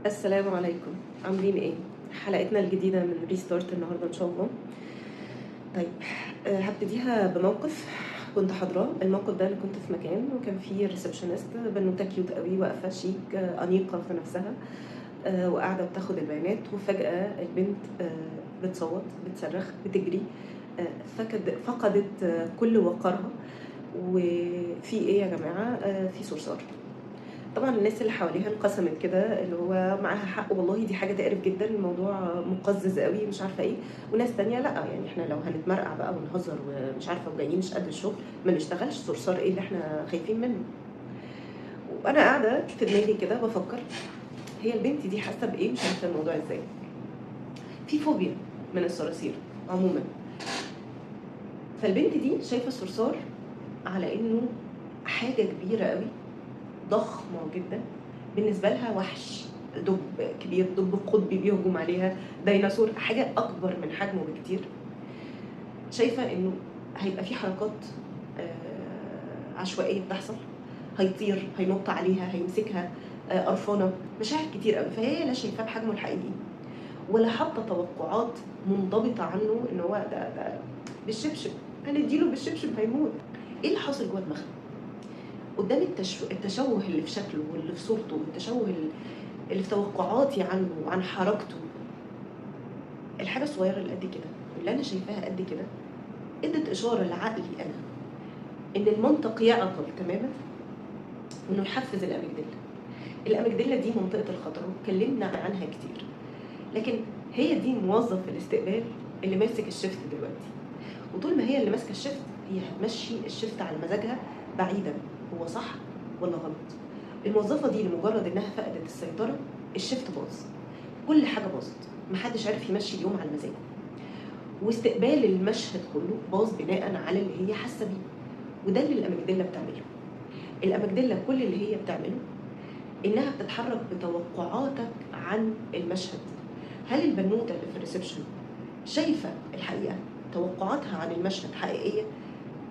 السلام عليكم، عاملين ايه؟ حلقتنا الجديدة من ريستارت النهاردة ان شاء الله. طيب، هبتديها بموقف كنت حاضراه. الموقف ده انا كنت في مكان وكان فيه ريسبشنست بنوته كيوت قوي واقفة شيك، أنيقة في نفسها، وقاعدة بتاخد البيانات، وفجأة البنت بتصوت، بتصرخ، بتجري، فقدت كل وقارها. وفي ايه يا جماعة؟ في صرصار. طبعا الناس اللي حواليها انقسمت كده، اللي هو معاها حق والله دي حاجه تقرف جدا، الموضوع مقزز قوي مش عارفه ايه. وناس تانية لا، يعني احنا لو هنتمرقع بقى ونهزر ومش عارفه وجايين مش قد الشغل ما نشتغلش، صرصار ايه اللي احنا خايفين منه؟ وانا قاعده في دماغي كده بفكر، هي البنت دي حاسه بايه؟ مش عارفه الموضوع ازاي. في فوبيا من الصراصير عموما. فالبنت دي شايفه الصرصار على انه حاجه كبيره قوي، ضخمه جدا، بالنسبه لها وحش، دب كبير، دب قطبي بيهجم عليها، ديناصور، حاجه اكبر من حجمه بكتير. شايفه انه هيبقى في حركات عشوائيه بتحصل، هيطير، هينط عليها، هيمسكها، قرفانه، مشاعر كتير قوي. فهي لا شايفاه بحجمه الحقيقي ولا حاطه توقعات منضبطه عنه ان هو ده بالشبشب، هنديله بالشبشب هيموت. ايه اللي حاصل جوه دماغها قدام التشوه اللي في شكله واللي في صورته، والتشوه اللي في توقعاتي عنه وعن حركته؟ الحاجه الصغيره اللي قد كده، اللي انا شايفاها قد كده، ادت اشاره لعقلي انا ان المنطق يعطل تماما، وانه يحفز الاميجدلا. الاميجدلا دي منطقه الخطر واتكلمنا عنها كتير، لكن هي دي موظف الاستقبال اللي ماسك الشفت دلوقتي. وطول ما هي اللي ماسكه الشفت، هي هتمشي الشفت على مزاجها بعيدا هو صح ولا غلط. الموظفه دي لمجرد انها فقدت السيطره، الشفت باظ، كل حاجه باظت، محدش عارف يمشي اليوم على مزاجه، واستقبال المشهد كله باظ بناء على اللي هي حاسه بيه. وده اللي الاميجدلا بتعمله. الاميجدلا كل اللي هي بتعمله انها بتتحرك بتوقعاتك عن المشهد. هل البنوته اللي في الريسبشن شايفه الحقيقه؟ توقعاتها عن المشهد حقيقيه؟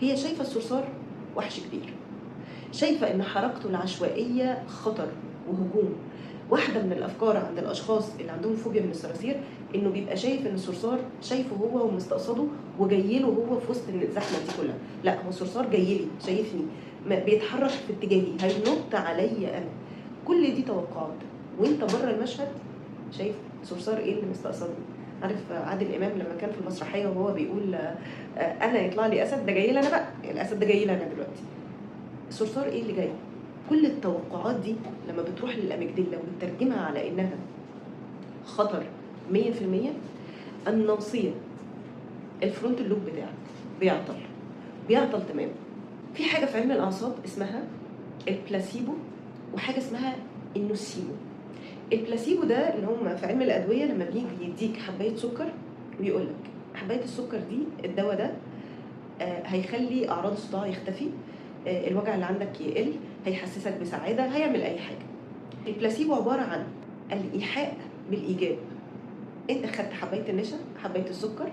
هي شايفه الصرصار وحش كبير، شايفه ان حركته العشوائيه خطر وهجوم. واحده من الافكار عند الاشخاص اللي عندهم فوبيا من الصراصير انه بيبقى شايف ان الصرصار شايفه هو ومستقصده وجاي له هو في وسط الزحمه دي كلها. لا، هو الصرصار جاي لي، شايفني، بيتحرك في اتجاهي، هينط عليا انا. كل دي توقعات، وانت بره المشهد شايف صرصار ايه اللي مستقصدني. عارف عادل امام لما كان في المسرحيه وهو بيقول انا يطلع لي اسد، ده جاي لي انا بقى، الاسد ده جاي لي انا دلوقتي. صرصار ايه اللي جاي؟ كل التوقعات دي لما بتروح للاميجدلا وبتترجمها على انها خطر 100%، الناصيه، الفرونت اللوب بتاعك بيعطل تماما. في حاجه في علم الاعصاب اسمها البلاسيبو، وحاجه اسمها النوسيبو. البلاسيبو ده اللي هم في علم الادويه لما بيجي يديك حبايه سكر ويقول لك حبايه السكر دي، الدواء ده هيخلي اعراض الصداع يختفي، الوجع اللي عندك يقل، هيحسسك بسعاده، هيعمل اي حاجه. البلاسيبو عباره عن الايحاء بالايجاب. انت خدت حبايه النشا، حبايه السكر،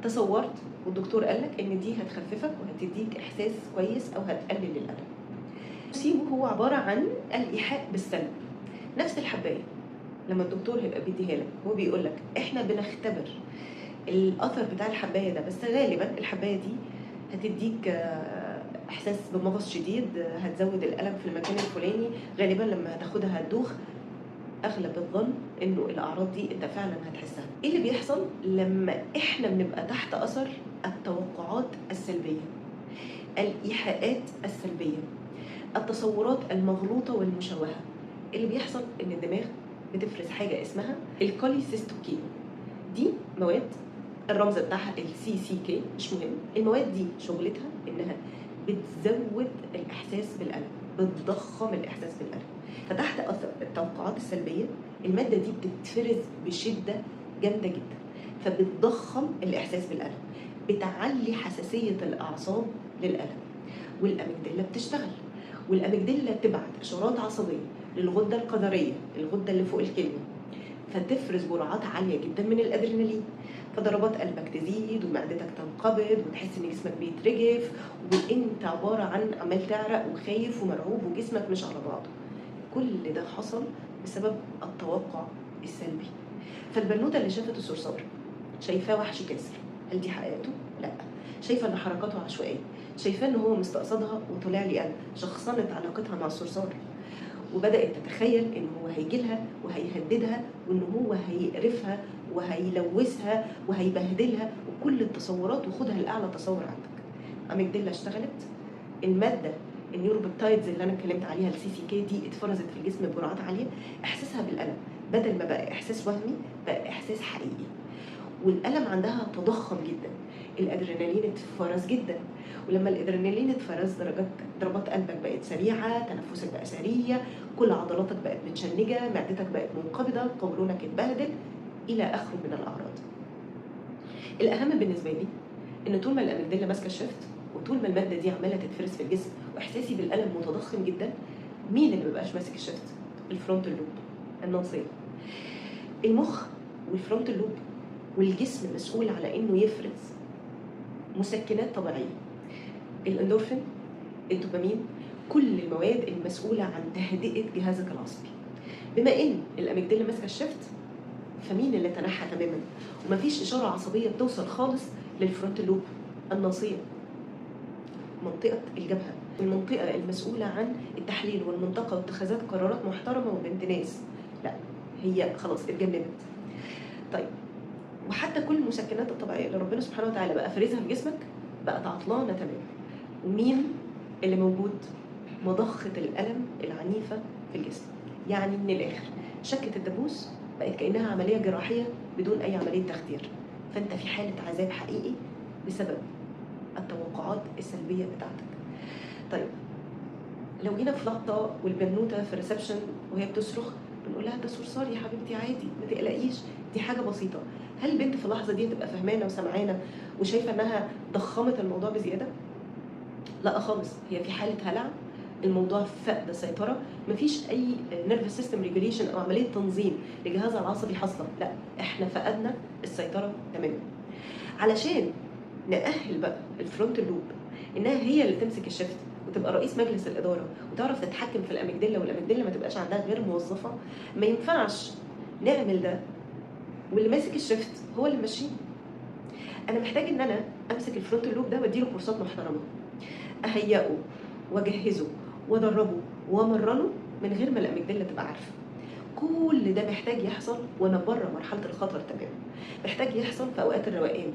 تصورت والدكتور قال لك ان دي هتخففك وهتديك احساس كويس او هتقلل الالم. البلاسيبو هو عباره عن الايحاء بالسلب. نفس الحبايه لما الدكتور هيبقى بيديها لك هو بيقول لك احنا بنختبر الاثر بتاع الحبايه ده، بس غالبا الحبايه دي هتديك احساس بمغص شديد، هتزود الالم في المكان الفلاني، غالبا لما هتاخدها هتدوخ. اغلب الظن انه الاعراض دي انت فعلا هتحسها. ايه اللي بيحصل لما احنا بنبقى تحت اثر التوقعات السلبيه، الايحاءات السلبيه، التصورات المغلوطه والمشوهه؟ اللي بيحصل ان الدماغ بتفرز حاجه اسمها الكوليسيستوكين. دي مواد الرمز بتاعها CCK، مش مهم. المواد دي شغلتها انها بتزود الاحساس بالالم، بتضخم الاحساس بالالم. فتحت اثر التوقعات السلبيه الماده دي بتتفرز بشده جامده جدا، فبتضخم الاحساس بالالم، بتعلي حساسيه الاعصاب للالم، والاميجدلا بتشتغل. والاميجدلا تبعت اشارات عصبيه للغده القذريه، الغده اللي فوق الكليه، فتفرز جرعات عاليه جدا من الادرينالين، فضربات قلبك تزيد ومعدتك تنقبض وتحس ان جسمك بيترجف، وانت عباره عن عمال تعرق وخايف ومرعوب وجسمك مش على بعضه. كل ده حصل بسبب التوقع السلبي. فالبنوتة اللي شافت الصرصار شايفاه وحش كاسر، هل دي حقيقته؟ لا. شايفة ان حركاته عشوائية، شايفاه ان هو مستقصدها وطلع لي انا، شخصنت علاقتها مع الصرصار وبدأت تتخيل ان هو هيجي لها وهيهددها وان هو هيقرفها وهيلوثها وهيبهدلها وكل التصورات، وخدها لأعلى تصور عندك. أميجديلا اشتغلت، المادة النيوروبيبتايدز اللي انا اتكلمت عليها السي سي كي دي اتفرزت في الجسم بجرعات عاليه، احساسها بالالم بدل ما بقى احساس وهمي بقى احساس حقيقي. والالم عندها تضخم جدا، الادرينالين اتفرز جدا، ولما الادرينالين اتفرز ضربات قلبك بقت سريعه، تنفسك بقى سريع، كل عضلاتك بقت متشنجه، معدتك بقت منقبضه، قولونك اتبهدل الى اخره من الاعراض. الاهم بالنسبه لي ان طول ما الاميجدالا ماسكه الشفت وطول ما الماده دي عماله تتفرز في الجسم واحساسي بالالم متضخم جدا، مين اللي مبقاش ماسك الشفت؟ الفرونتال لوب، الناصيه. المخ والفرونتال لوب والجسم مسؤول على انه يفرز مسكنات طبيعيه، الاندورفين، الدوبامين، كل المواد المسؤوله عن تهدئه جهازك العصبي. بما ان الاميجدالا ماسكه الشفت، فمين اللي تنحى تماما ومفيش اشاره عصبيه بتوصل خالص للفرونتال لوب؟ الناصيه، منطقه الجبهه، المنطقه المسؤوله عن التحليل والمنطقه واتخاذات قرارات محترمه وبنت ناس. لا، هي خلاص اتجنبت. طيب، وحتى كل المسكنات الطبيعيه اللي ربنا سبحانه وتعالى بقى فرزها في جسمك بقت عطلانه تماما. ومين اللي موجود؟ مضخه الالم العنيفه في الجسم. يعني من الاخر شكه الدبوس بقت كانها عمليه جراحيه بدون اي عمليه تخدير، فانت في حاله عذاب حقيقي بسبب التوقعات السلبيه بتاعتك. طيب، لو جينا في لقطه والبنوته في الريسبشن وهي بتصرخ، بنقول لها ده صرصار يا حبيبتي عادي، ما تقلقيش، دي حاجه بسيطه. هل البنت في اللحظه دي هتبقى فهمانه وسمعانه وشايفه انها ضخمت الموضوع بزياده؟ لا خالص، هي في حاله هلع، الموضوع فقد سيطره، مفيش اي نيرفس سيستم ريجوليشن او عمليه تنظيم لجهازها العصبي حاصله، لا، احنا فقدنا السيطره تماما. علشان نأهل بقى الفرونت لوب انها هي اللي تمسك الشفت وتبقى رئيس مجلس الاداره وتعرف تتحكم في الاميجديلا، والاميجديلا ما تبقاش عندها غير موظفه، ما ينفعش نعمل ده واللي ماسك الشفت هو اللي ماشيه. انا محتاج ان انا امسك الفرونت لوب ده واديله كورسات محترمه، اهيئه واجهزه وادربه وامرنه من غير ما الاميجديلا تبقى عارفه. كل ده محتاج يحصل وانا بره مرحله الخطر تماما، محتاج يحصل في اوقات الروقان،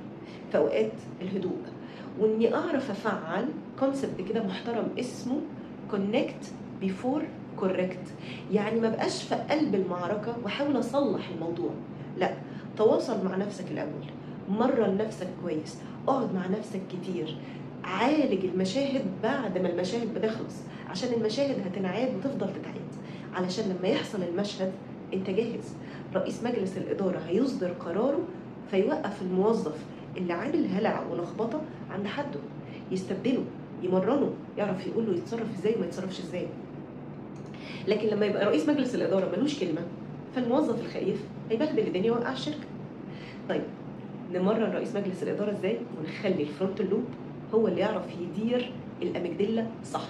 في اوقات الهدوء، واني اعرف افعل كونسبت كده محترم اسمه كونكت بيفور كوركت. يعني ما بقاش في قلب المعركه واحاول اصلح الموضوع، لا، تواصل مع نفسك الاول، مرن نفسك كويس، اقعد مع نفسك كتير، عالج المشاهد بعد ما المشاهد بتخلص، عشان المشاهد هتنعاد وتفضل تتعاد، علشان لما يحصل المشهد انت جاهز. رئيس مجلس الاداره هيصدر قراره فيوقف الموظف اللي عامل هلع ولخبطه عند حده، يستبدله، يمرنه، يعرف يقول له يتصرف ازاي وما يتصرفش ازاي. لكن لما يبقى رئيس مجلس الاداره ملوش كلمه، فالموظف الخايف هيبهدل الدنيا ويوقع الشركه. طيب، نمرن رئيس مجلس الاداره ازاي ونخلي الفرونت لوب هو اللي يعرف يدير الاميجديلا صح.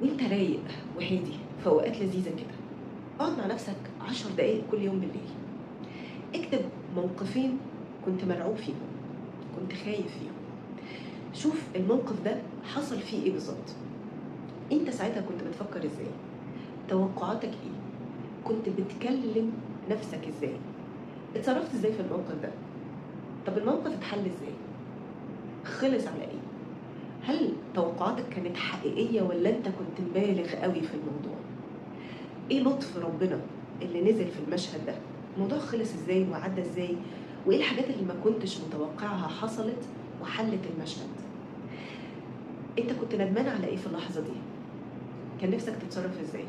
وانت رايق وهادي في اوقات لذيذه كده، اقعد مع نفسك 10 دقايق كل يوم بالليل، اكتب موقفين كنت مرعوب فيهم، كنت خايف فيهم، شوف الموقف ده حصل فيه ايه بالظبط، انت ساعتها كنت بتفكر ازاي، توقعاتك ايه، كنت بتكلم نفسك ازاي، اتصرفت ازاي في الموقف ده، طب الموقف اتحل ازاي، خلص على ايه، هل توقعاتك كانت حقيقيه ولا انت كنت مبالغ قوي في الموضوع، ايه لطف ربنا اللي نزل في المشهد ده، الموضوع خلص ازاي وعدى ازاي، وايه الحاجات اللي ما كنتش متوقعها حصلت وحلت المشهد. انت كنت ندمان على ايه في اللحظه دي، كان نفسك تتصرف ازاي،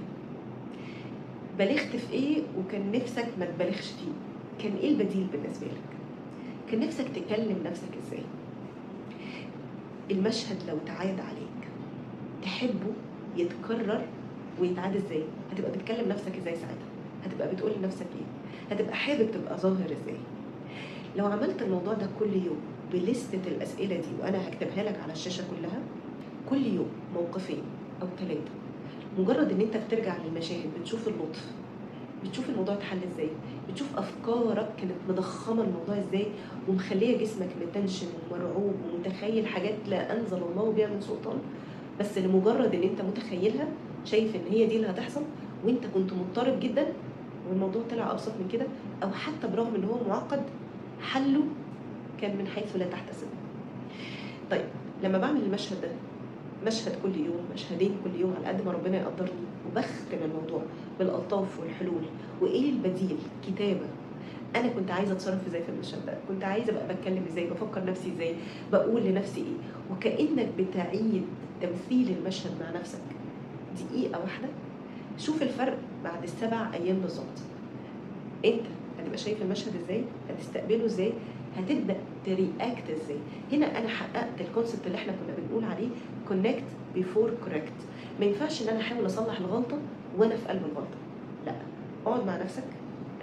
بلغت في ايه وكان نفسك ما تبالغش فيه، كان ايه البديل بالنسبه لك، كان نفسك تكلم نفسك ازاي. المشهد لو اتعاد عليك تحبه يتكرر ويتعاد ازاي، هتبقى بتكلم نفسك ازاي ساعتها، هتبقى بتقول لنفسك ايه، هتبقى حابب تبقى ظاهر ازاي. لو عملت الموضوع ده كل يوم بلستة الاسئله دي، وانا هكتبها لك على الشاشه كلها، كل يوم موقفين او 3، مجرد ان انت بترجع للمشاهد بتشوف اللطف، بتشوف الموضوع اتحل ازاي، بتشوف افكارك كانت مضخمه الموضوع ازاي ومخليه جسمك متنشن ومرعوب ومتخيل حاجات لا انزل الله بها من سلطان، بس لمجرد ان انت متخيلها شايف ان هي دي اللي هتحصل وانت كنت مضطرب جدا والموضوع طلع ابسط من كده، او حتى برغم ان هو معقد حله كان من حيث لا تحتسب. طيب لما بعمل المشهد ده مشهد كل يوم، مشهدين كل يوم على قد ما ربنا يقدرني، وبختم الموضوع بالالطاف والحلول وايه البديل، كتابه. انا كنت عايزه اتصرف ازاي في المشهد ده، كنت عايزه ابقى بتكلم ازاي، بفكر نفسي ازاي، بقول لنفسي ايه، وكانك بتعيد تمثيل المشهد مع نفسك دقيقه واحده. شوف الفرق بعد ال7 ايام بالظبط. انت هتبقى شايف المشهد ازاي، هتستقبله ازاي، هتبدا ترياكت ازاي. هنا انا حققت الكونسبت اللي احنا كنا بنقول عليه كونكت بيفور كوركت. ما ينفعش ان انا احاول اصلح الغلطه وانا في قلب الغلطه، لا. اقعد مع نفسك،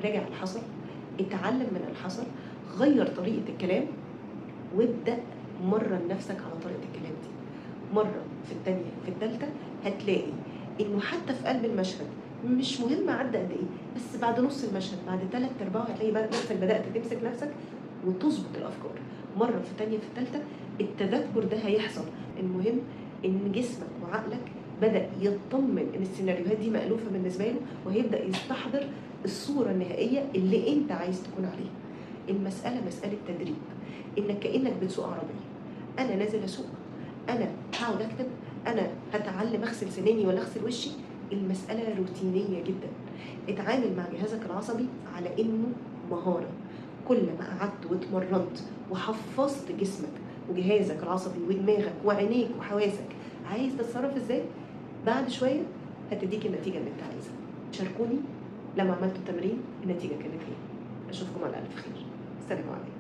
راجع اللي حصل، اتعلم من اللي حصل، غير طريقه الكلام، وابدا مرن نفسك على طريقه الكلام دي. مره، في الثانيه، في الثالثه، هتلاقي انه حتى في قلب المشهد مش مهم عدى قد ايه، بس بعد نص المشهد، بعد 3/4 هتلاقي بقى نفسك بدات تمسك نفسك وتظبط الافكار. مره، في الثانيه، في الثالثه، التذكر ده هيحصل. المهم ان جسمك وعقلك بدا يطمن ان السيناريوهات دي مألوفه بالنسبه له، وهيبدا يستحضر الصوره النهائيه اللي انت عايز تكون عليها. المساله مساله تدريب، انك كانك بتسوق عربيه. انا نازل اسوق، انا هقعد اكتب، انا هتعلم اغسل سناني ولا اغسل وشي. المساله روتينيه جدا. اتعامل مع جهازك العصبي على انه مهاره. كل ما قعدت واتمرنت وحفظت جسمك وجهازك العصبي ودماغك وعينيك وحواسك عايز تتصرف ازاي، بعد شويه هتديك النتيجه اللي انت عايزها. شاركوني لما عملتوا التمرين النتيجه كانت ايه. اشوفكم على الف خير. السلام عليكم.